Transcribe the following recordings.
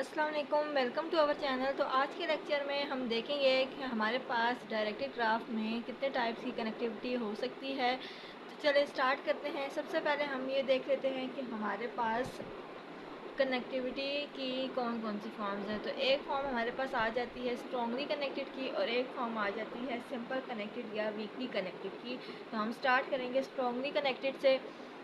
अस्सलाम वालेकुम, welcome to our channel. तो आज के लेक्चर में हम देखेंगे कि हमारे पास डायरेक्टेड ग्राफ में कितने टाइप्स की कनेक्टिविटी हो सकती है। तो चलिए स्टार्ट करते हैं। सबसे पहले हम ये देख लेते हैं कि हमारे पास कनेक्टिविटी की कौन कौन सी फॉर्म्स हैं। तो एक फॉर्म हमारे पास आ जाती है स्ट्रॉन्गली कनेक्टेड की, और एक फॉर्म आ जाती है सिंपल कनेक्टेड या वीकली कनेक्टेड की। तो हम स्टार्ट करेंगे स्ट्रॉन्गली कनेक्टेड से।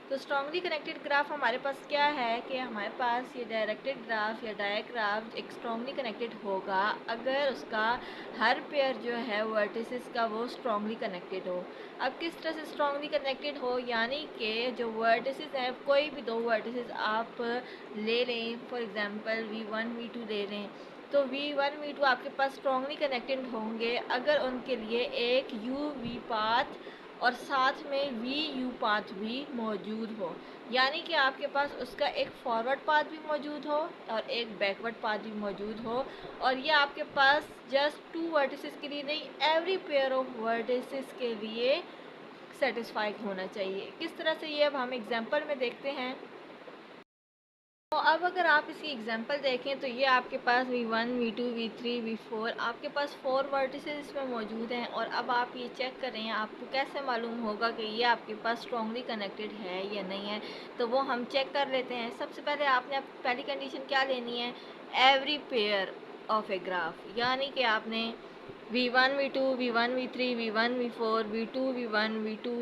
तो स्ट्रॉन्गली कनेक्टेड ग्राफ हमारे पास क्या है कि हमारे पास ये डायरेक्टेड ग्राफ या डायग्राफ एक स्ट्रॉन्गली कनेक्टेड होगा अगर उसका हर पेयर जो है वर्टिसेस का वो स्ट्रॉन्गली कनेक्टेड हो। अब किस तरह से स्ट्रॉन्गली कनेक्टेड हो, यानी कि जो वर्टिसेस हैं, कोई भी दो वर्टिसेस आप ले लें, फॉर एग्जांपल V1 V2 ले लें, तो V1 V2 आपके पास स्ट्रॉन्गली कनेक्टेड होंगे अगर उनके लिए एक UV पाथ और साथ में VU पाथ भी मौजूद हो। यानी कि आपके पास उसका एक फॉरवर्ड पाथ भी मौजूद हो और एक बैकवर्ड पाथ भी मौजूद हो, और ये आपके पास जस्ट टू वर्टिसेस के लिए नहीं, एवरी पेयर ऑफ वर्टिसेस के लिए सेटिस्फाइड होना चाहिए। किस तरह से, ये अब हम एग्जांपल में देखते हैं। तो अब अगर आप इसकी एग्जांपल देखें तो ये आपके पास V1 V2 V3 V4 आपके पास 4 वर्टिसेस इसमें मौजूद हैं। और अब आप ये चेक करें, आपको कैसे मालूम होगा कि ये आपके पास स्ट्रॉन्गली कनेक्टेड है या नहीं है। तो वो हम चेक कर लेते हैं। सबसे पहले आपने पहली कंडीशन क्या लेनी है, every pair of a graph, यानी कि आपने V1 V2 V1 V3 V1 V4 V2 V1 V2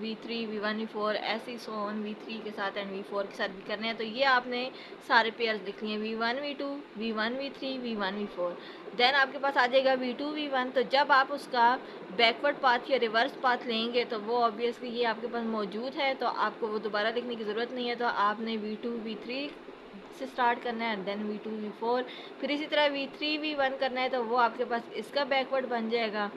V3 V1 V4 ऐसे सो ऑन V3 के साथ एंड V4 के साथ भी करने हैं। तो ये आपने सारे पेयर्स लिख लिए, V1 V2 V1 V3 V1 V4। Then आपके पास आ जाएगा V2 V1। तो जब आप उसका बैकवर्ड पाथ या रिवर्स पाथ लेंगे तो वो ऑब्वियसली ये आपके पास मौजूद है, तो आपको वो दोबारा लिखने की ज़रूरत नहीं है। तो आपने V2 V3 से स्टार्ट करना है, देन V2 V4, फिर इसी तरह V3 V1 करना है तो वो आपके पास इसका बैकवर्ड बन जाएगा।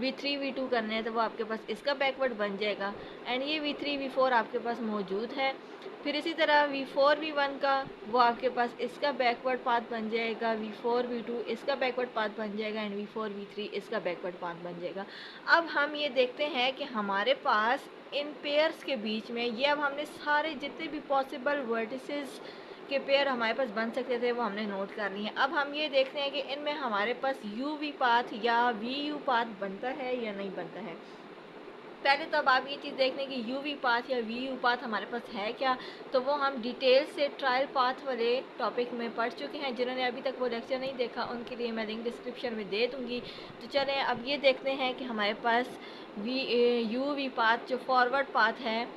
V3 V2 करना है तो वो आपके पास इसका बैकवर्ड बन जाएगा। एंड ये V3 V4 आपके पास मौजूद है। फिर इसी तरह V4 V1 का वो आपके पास इसका बैकवर्ड पाथ बन जाएगा, V4 V2 इसका बैकवर्ड पाथ बन जाएगा, एंड V4 V3 इसका बैकवर्ड पाथ बन जाएगा। अब हम ये देखते हैं कि हमारे पास इन पेयर्स के बीच में, ये अब हमने सारे जितने भी पॉसिबल वर्टिसेस के पेयर हमारे पास बन सकते थे वो हमने नोट कर लिए हैं। अब हम ये देखते हैं कि इनमें हमारे पास UV पाथ या VU पाथ बनता है या नहीं बनता है। पहले तो अब आप ये चीज़ देख लें कि UV पाथ या VU पाथ हमारे पास है क्या। तो वो हम डिटेल से ट्रायल पाथ वाले टॉपिक में पढ़ चुके हैं। जिन्होंने अभी तक वो लेक्चर नहीं देखा उनके लिए मैं लिंक डिस्क्रिप्शन में दे दूँगी। तो चलें अब ये देखते हैं कि हमारे पास UV पाथ जो फॉरवर्ड पाथ है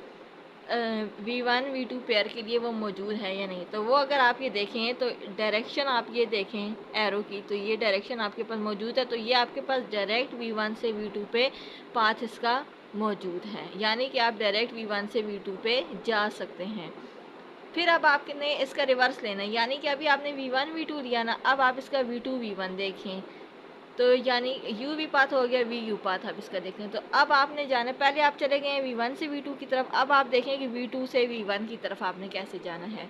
V1 V2 पेयर के लिए वो मौजूद है या नहीं। तो वो अगर आप ये देखें तो डायरेक्शन आप ये देखें एरो की, तो ये डायरेक्शन आपके पास मौजूद है। तो ये आपके पास डायरेक्ट V1 से V2 पे पाथ इसका मौजूद है, यानी कि आप डायरेक्ट V1 से V2 पे जा सकते हैं। फिर अब आपने इसका रिवर्स लेना है, यानी कि अभी आपने V1 V2 लिया ना, अब आप इसका V2 V1 देखें। तो यानी UV पाथ हो गया, VU पाथ आप इसका देखें। तो अब आपने जाना, पहले आप चले गए हैं V1 से V2 की तरफ, अब आप देखें कि V2 से V1 की तरफ आपने कैसे जाना है।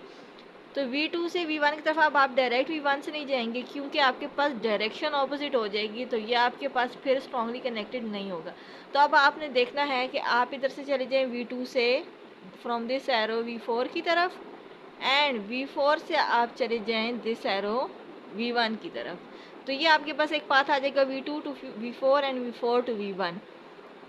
तो V2 से V1 की तरफ अब आप डायरेक्ट V1 से नहीं जाएंगे, क्योंकि आपके पास डायरेक्शन ऑपोजिट हो जाएगी, तो ये आपके पास फिर स्ट्रांगली कनेक्टेड नहीं होगा। तो अब आपने देखना है कि आप इधर से चले जाएं V2 से, फ्रॉम दिस एरो V4 की तरफ, एंड V4 से आप चले जाएं दिस एरो V1 की तरफ। तो ये आपके पास एक पाथ आ जाएगा V2 to V4 and V4 to V1।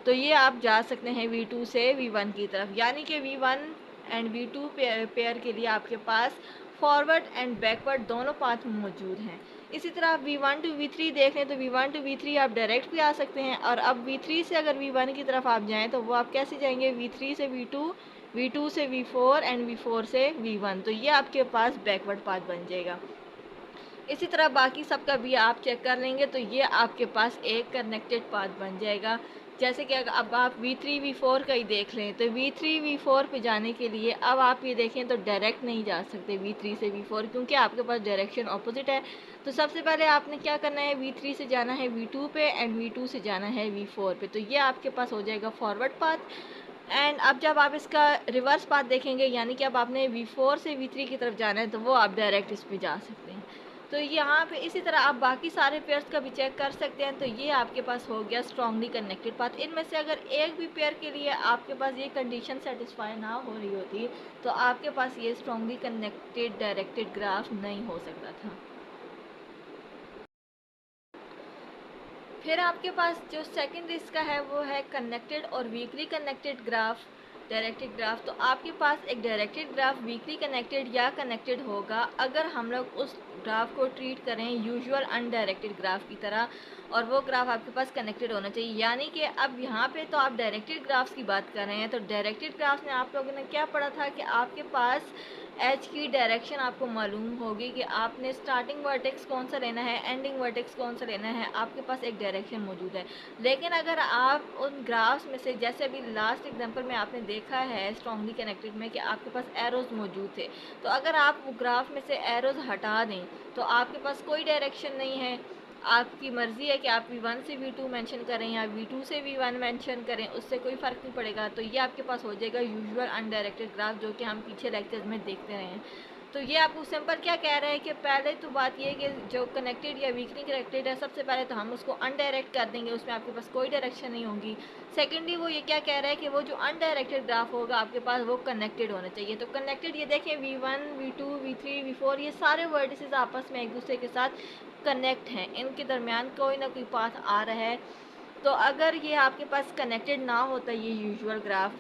तो ये आप जा सकते हैं V2 से V1 की तरफ, यानी कि V1 एंड V2 पेयर के लिए आपके पास फॉरवर्ड एंड बैकवर्ड दोनों पाथ मौजूद हैं। इसी तरह आप V1 टू V3 देख लें तो V1 टू V3 आप डायरेक्ट भी आ सकते हैं, और अब V3 से अगर V1 की तरफ आप जाएं तो वो आप कैसे जाएंगे, V3 से V2, V2 से V4 एंड V4 से V1। तो ये आपके पास बैकवर्ड पाथ बन जाएगा। इसी तरह बाकी सबका भी आप चेक कर लेंगे तो ये आपके पास एक कनेक्टेड पाथ बन जाएगा। जैसे कि अब आप V3 V4 का ही देख लें तो V3 V4 पे जाने के लिए अब आप ये देखें तो डायरेक्ट नहीं जा सकते V3 से V4, क्योंकि आपके पास डायरेक्शन ऑपोजिट है। तो सबसे पहले आपने क्या करना है, V3 से जाना है V2 पे एंड V2 से जाना है V4 पे। तो ये आपके पास हो जाएगा फॉरवर्ड पाथ। एंड अब जब आप इसका रिवर्स पाथ देखेंगे, यानी कि अब आपने V4 से V3 की तरफ जाना है, तो वो आप डायरेक्ट इस पर जा सकते हैं। तो यहाँ पे इसी तरह आप बाकी सारे पेयर्स का भी चेक कर सकते हैं। तो ये आपके पास हो गया स्ट्रॉन्गली कनेक्टेड पाथ। इनमें से अगर एक भी पेयर के लिए आपके पास ये कंडीशन सेटिस्फाई ना हो रही होती तो आपके पास ये स्ट्रॉन्गली कनेक्टेड डायरेक्टेड ग्राफ नहीं हो सकता था। फिर आपके पास जो सेकंड इसका है वो है कनेक्टेड और weekly connected graph, directed graph. तो आपके पास एक डायरेक्टेड ग्राफ वीकली कनेक्टेड या कनेक्टेड होगा अगर हम लोग उस ग्राफ को ट्रीट करें यूजुअल अनडायरेक्टेड ग्राफ की तरह, और वो ग्राफ आपके पास कनेक्टेड होना चाहिए। यानी कि अब यहाँ पे तो आप डायरेक्टेड ग्राफ्स की बात कर रहे हैं, तो डायरेक्टेड ग्राफ्स में आप लोगों ने क्या पढ़ा था कि आपके पास एच की डायरेक्शन आपको मालूम होगी कि आपने स्टार्टिंग वर्टेक्स कौन सा लेना है, एंडिंग वर्टेक्स कौन सा लेना है, आपके पास एक डायरेक्शन मौजूद है। लेकिन अगर आप उन ग्राफ्स में से, जैसे अभी लास्ट एग्जांपल में आपने देखा है स्ट्रॉन्गली कनेक्टेड में कि आपके पास एरोज मौजूद थे, तो अगर आप वो ग्राफ में से एरोज हटा दें तो आपके पास कोई डायरेक्शन नहीं है। आपकी मर्ज़ी है कि आप V1 से V2 मेंशन करें या V2 से V1 मेंशन करें, उससे कोई फ़र्क नहीं पड़ेगा। तो ये आपके पास हो जाएगा यूजुअल अनडायरेक्टेड ग्राफ, जो कि हम पीछे लेक्चर्स में देखते रहे हैं। तो ये आपको सिंपल क्या कह रहे हैं कि पहले तो बात ये है कि जो कनेक्टेड या वीकली कनेक्टेड है, सबसे पहले तो हम उसको अनडायरेक्ट कर देंगे, उसमें आपके पास कोई डायरेक्शन नहीं होगी। सेकेंडली वो ये क्या कह रहा है कि वो जो अनडायरेक्टेड ग्राफ होगा आपके पास वो कनेक्टेड होना चाहिए। तो कनेक्टेड ये देखें V1 V2 V3 V4 ये सारे वर्टिसेस आपस में एक दूसरे के साथ कनेक्ट हैं, इनके दरमियान कोई ना कोई पाथ आ रहा है। तो अगर ये आपके पास कनेक्टेड ना होता, ये यूजुअल ग्राफ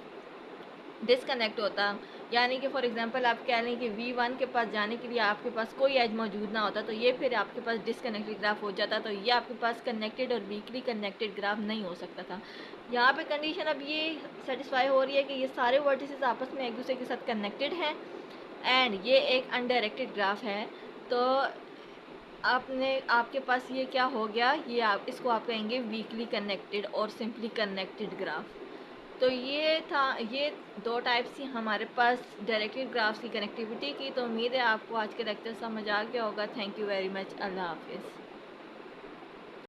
डिसकनेक्ट होता, यानी कि फॉर एग्जांपल आप कह लें कि V1 के पास जाने के लिए आपके पास कोई एज मौजूद ना होता, तो ये फिर आपके पास डिसकनेक्टेड ग्राफ हो जाता। तो ये आपके पास कनेक्टेड और वीकली कनेक्टेड ग्राफ नहीं हो सकता था। यहाँ पे कंडीशन अब ये सेटिस्फाई हो रही है कि ये सारे वर्टिसेस आपस में एक दूसरे के साथ कनेक्टेड हैं एंड ये एक अनडायरेक्टेड ग्राफ है। तो आपके पास ये क्या हो गया, ये आप इसको आप कहेंगे वीकली कनेक्टेड और सिंपली कनेक्टेड ग्राफ। तो ये था, ये दो टाइप्स थी हमारे पास डायरेक्टेड ग्राफ्स की कनेक्टिविटी की। तो उम्मीद है आपको आज के लेक्चर समझ आ गया होगा। Thank you very much. अल्लाह हाफिज़।